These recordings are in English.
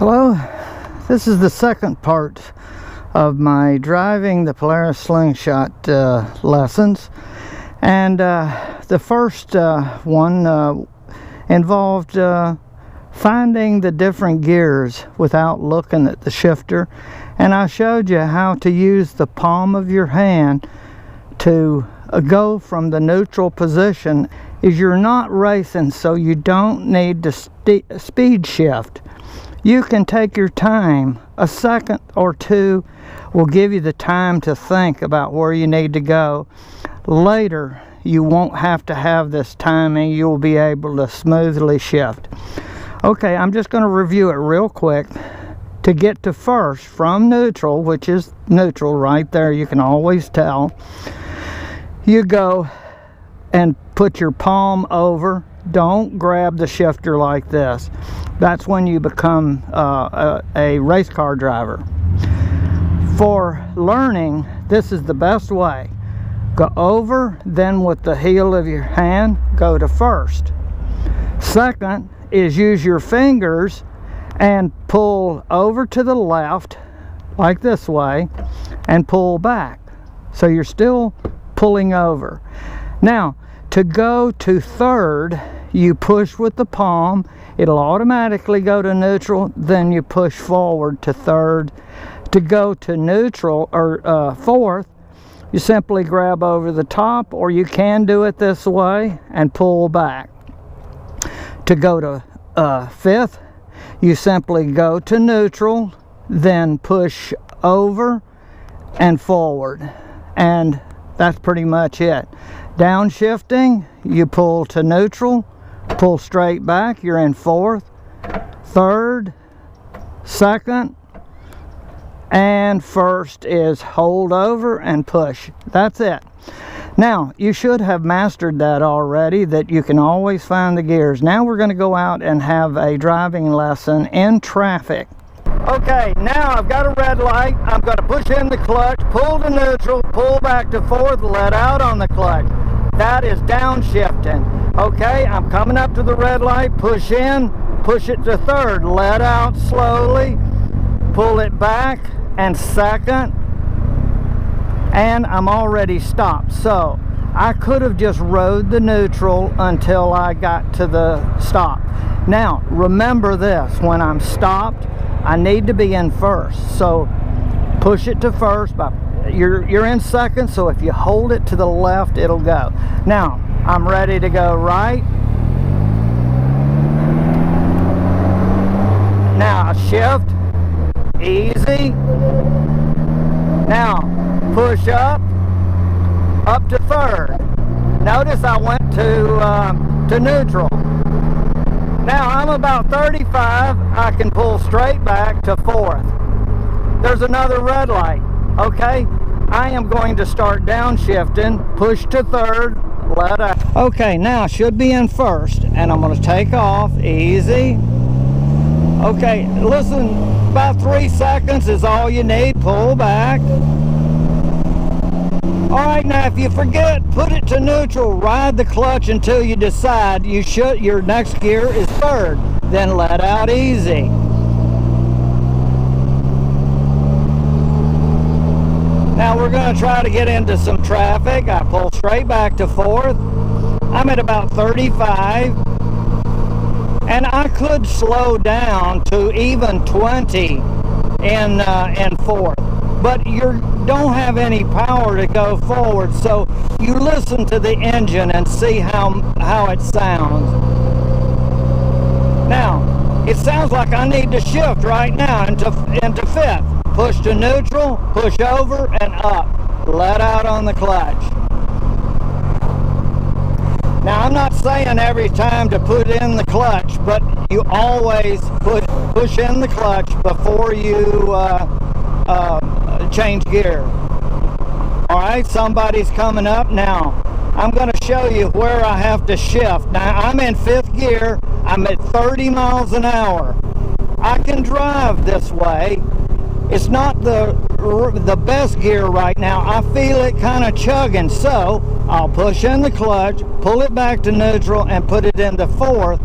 Hello, this is the second part of my driving the Polaris Slingshot lessons, and the first one involved finding the different gears without looking at the shifter, and I showed you how to use the palm of your hand to go from the neutral position. Is you're not racing, so you don't need to speed shift. You can take your time. A second or two will give you the time to think about where you need to go. Later, you won't have to have this timing. You'll be able to smoothly shift. Okay, I'm just going to review it real quick. To get to first from neutral, which is neutral right there, you can always tell. You go and put your palm over. Don't grab the shifter like this. That's when you become a race car driver. For learning, this is the best way. Go over, then with the heel of your hand, go to first. Second is use your fingers and pull over to the left, like this way, and pull back. So you're still pulling over. Now, to go to third, you push with the palm. It'll automatically go to neutral. Then you push forward to third. To go to neutral or fourth, you simply grab over the top, or you can do it this way and pull back. To go to fifth, you simply go to neutral, then push over and forward. And that's pretty much it. Downshifting, you pull to neutral, pull straight back, you're in fourth, third, second, and first is hold over and push. That's it. Now, you should have mastered that already, that you can always find the gears. Now we're going to go out and have a driving lesson in traffic. Okay, now I've got a red light. I'm going to push in the clutch, pull to neutral, pull back to fourth, let out on the clutch. That is downshifting. Okay, I'm coming up to the red light, push in, push it to third, let out slowly, pull it back, and second, and I'm already stopped. So I could have just rode the neutral until I got to the stop. Now, remember this, when I'm stopped, I need to be in first. So push it to first. You're in second, so if you hold it to the left, it'll go. Now, I'm ready to go right. Now, shift. Easy. Now, push up to third. Notice I went to neutral. Now I'm about 35, I can pull straight back to fourth. There's another red light. Okay, I am going to start downshifting, push to third, let out. Okay, now should be in first, and I'm going to take off, easy. Okay, listen, about 3 seconds is all you need, pull back. Alright, now if you forget, put it to neutral, ride the clutch until you decide your next gear is third, then let out easy. Now we're going to try to get into some traffic. I pull straight back to fourth. I'm at about 35, and I could slow down to even 20 in fourth. But you don't have any power to go forward, so you listen to the engine and see how it sounds. Now, it sounds like I need to shift right now into fifth. Push to neutral, push over and up. Let out on the clutch. Now, I'm not saying every time to put in the clutch, but you always push in the clutch before you change gear. Alright, somebody's coming up now. I'm going to show you where I have to shift. Now I'm in fifth gear. I'm at 30 miles an hour. I can drive this way. It's not the best gear right now. I feel it kind of chugging, so I'll push in the clutch, pull it back to neutral, and put it into fourth.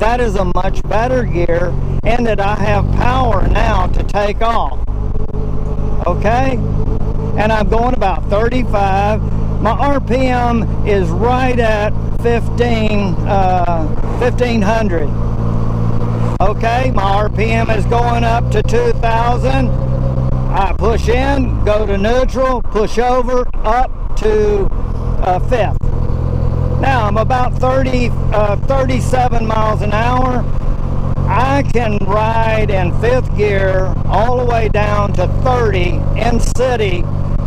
that is a much better gear, and that I have power now to take off. Okay? And I'm going about 35. My RPM is right at 1500. Okay, my RPM is going up to 2000. I push in, go to neutral, push over, up to fifth. Now I'm about 37 miles an hour. I can ride in fifth gear all the way down to 30 in city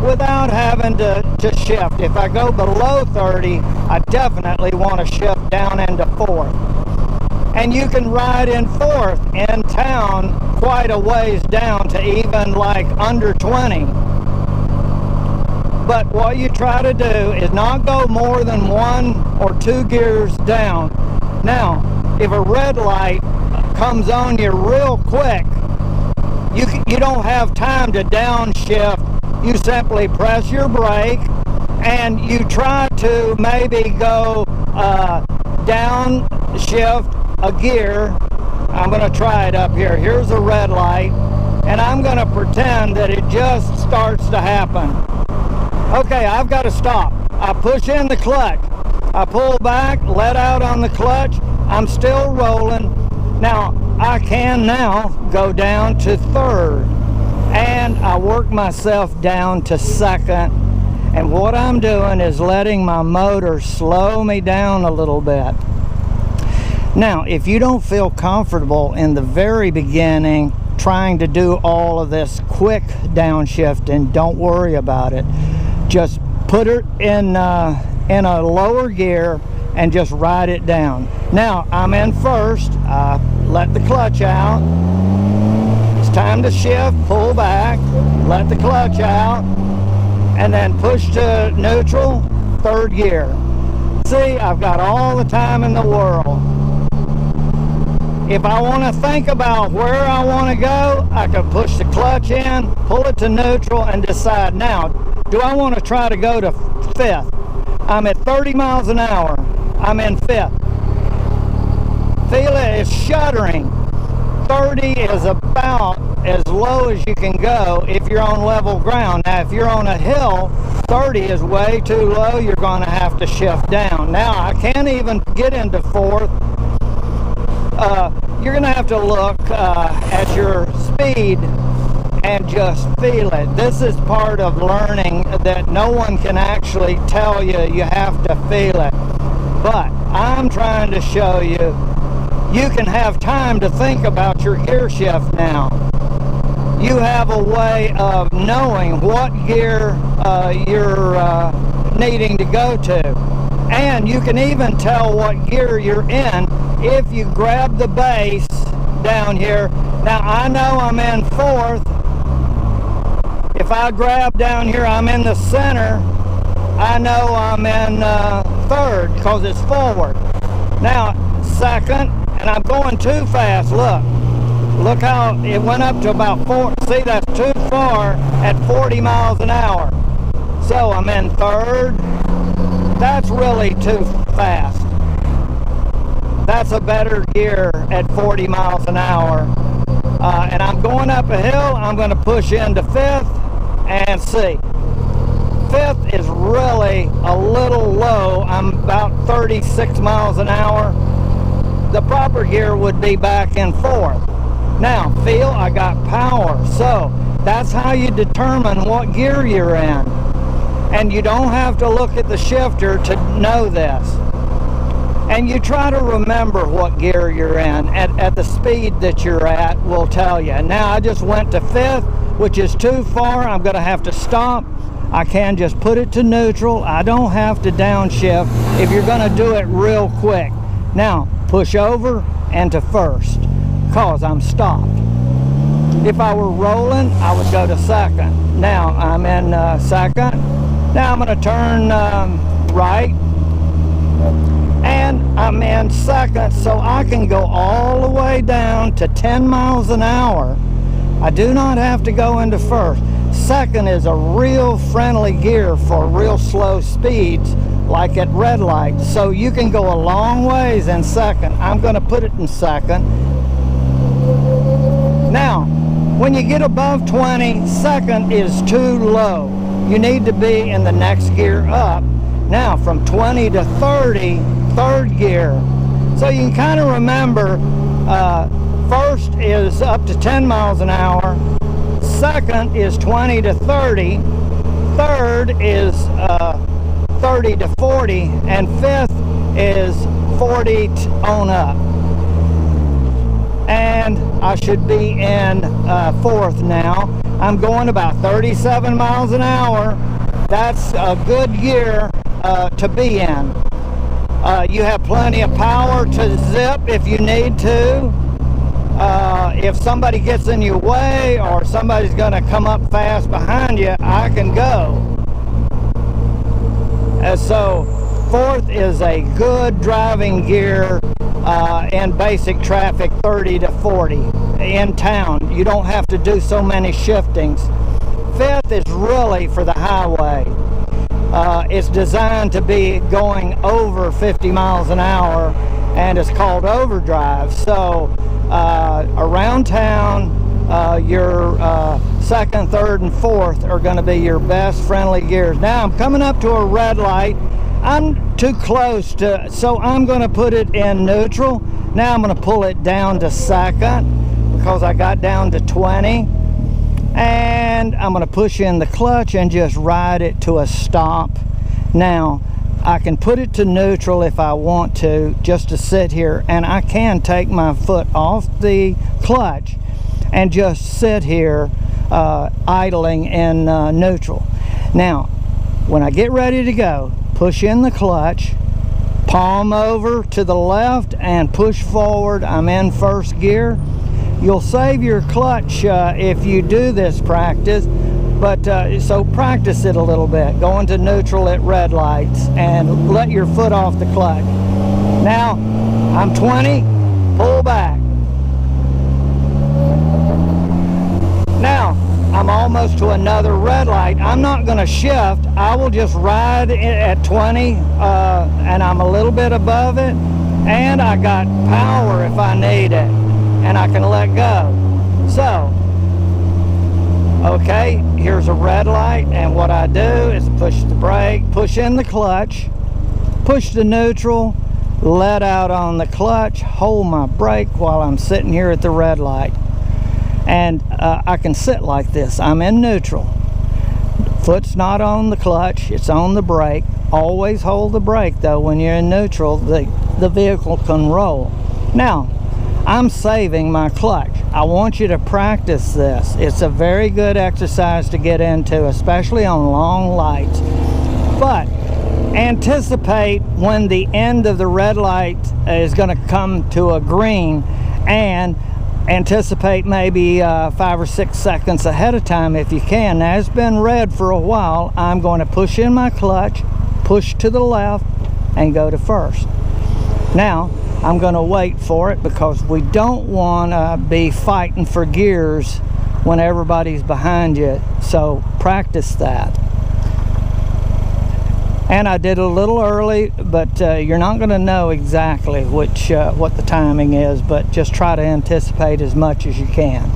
without having to shift. If I go below 30, I definitely want to shift down into fourth. And you can ride in fourth in town quite a ways down to even like under 20. But what you try to do is not go more than 1 or 2 gears down. Now, if a red light comes on you real quick, you don't have time to downshift. You simply press your brake and you try to maybe go downshift a gear. I'm going to try it up here. Here's a red light, and I'm going to pretend that it just starts to happen. Okay, I've got to stop. I push in the clutch. I pull back, let out on the clutch. I'm still rolling. Now, I can now go down to third, and I work myself down to second. And what I'm doing is letting my motor slow me down a little bit. Now, if you don't feel comfortable in the very beginning trying to do all of this quick downshifting, don't worry about it. Just put it in a lower gear and just ride it down. Now, I'm in first. Let the clutch out. It's time to shift, pull back, let the clutch out, and then push to neutral, third gear. See, I've got all the time in the world. If I want to think about where I want to go, I can push the clutch in, pull it to neutral, and decide, now, do I want to try to go to fifth? I'm at 30 miles an hour. I'm in fifth. Feel it, it's shuddering. 30 is about as low as you can go if you're on level ground. Now, if you're on a hill, 30 is way too low. You're going to have to shift down. Now, I can't even get into fourth. You're going to have to look at your speed and just feel it. This is part of learning that no one can actually tell you. You have to feel it. But I'm trying to show you, you can have time to think about your gear shift now. You have a way of knowing what gear you're needing to go to. And you can even tell what gear you're in if you grab the base down here. Now, I know I'm in fourth. If I grab down here, I'm in the center. I know I'm in third because it's forward. Now, second, and I'm going too fast. Look how it went up to about 4. See, that's too far at 40 miles an hour. So I'm in third. That's really too fast. That's a better gear at 40 miles an hour. And I'm going up a hill. I'm going to push into fifth and see. Fifth is really a little low. I'm about 36 miles an hour. The proper gear would be back in fourth. Now, feel I got power. So that's how you determine what gear you're in. And you don't have to look at the shifter to know this. And you try to remember what gear you're in at the speed that you're at will tell you. Now I just went to fifth, which is too far. I'm going to have to stop. I can just put it to neutral. I don't have to downshift if you're going to do it real quick. Now push over and to first because I'm stopped. If I were rolling, I would go to second. Now I'm in second. Now I'm going to turn right. And I'm in second, so I can go all the way down to 10 miles an hour. I do not have to go into first. Second is a real friendly gear for real slow speeds like at red light. So you can go a long ways in second. I'm going to put it in second. Now, when you get above 20, second is too low. You need to be in the next gear up. Now, from 20 to 30, third gear. So you can kind of remember, first is up to 10 miles an hour. Second is 20 to 30. Third is 30 to 40. And fifth is 40 on up. And I should be in fourth now. I'm going about 37 miles an hour. That's a good gear to be in. You have plenty of power to zip if you need to. If somebody gets in your way or somebody's going to come up fast behind you, I can go. And so fourth is a good driving gear in basic traffic, 30 to 40 in town. You don't have to do so many shiftings. Fifth is really for the highway. It's designed to be going over 50 miles an hour, and it's called overdrive. So around town, your second, third, and fourth are going to be your best friendly gears. Now I'm coming up to a red light. I'm too close to, so I'm going to put it in neutral. Now I'm going to pull it down to second because I got down to 20. And I'm going to push in the clutch and just ride it to a stop. Now, I can put it to neutral if I want to, just to sit here. And I can take my foot off the clutch and just sit here idling in neutral. Now, when I get ready to go, push in the clutch, palm over to the left and push forward. I'm in first gear. You'll save your clutch if you do this practice, but so practice it a little bit. Go into neutral at red lights and let your foot off the clutch. Now, I'm 20, pull back. Now, I'm almost to another red light. I'm not going to shift. I will just ride at 20, and I'm a little bit above it, and I got power if I need it, and I can let go. So, okay, here's a red light, and what I do is push the brake, push in the clutch, push the neutral, let out on the clutch, hold my brake while I'm sitting here at the red light. And I can sit like this. I'm in neutral. Foot's not on the clutch, it's on the brake. Always hold the brake though. When you're in neutral, the vehicle can roll. Now, I'm saving my clutch. I want you to practice this. It's a very good exercise to get into, especially on long lights. But anticipate when the end of the red light is going to come to a green, and anticipate maybe 5 or 6 seconds ahead of time if you can. Now, it's been red for a while. I'm going to push in my clutch, push to the left, and go to first. Now, I'm going to wait for it because we don't want to be fighting for gears when everybody's behind you. So practice that. And I did a little early, but you're not going to know exactly what the timing is, but just try to anticipate as much as you can.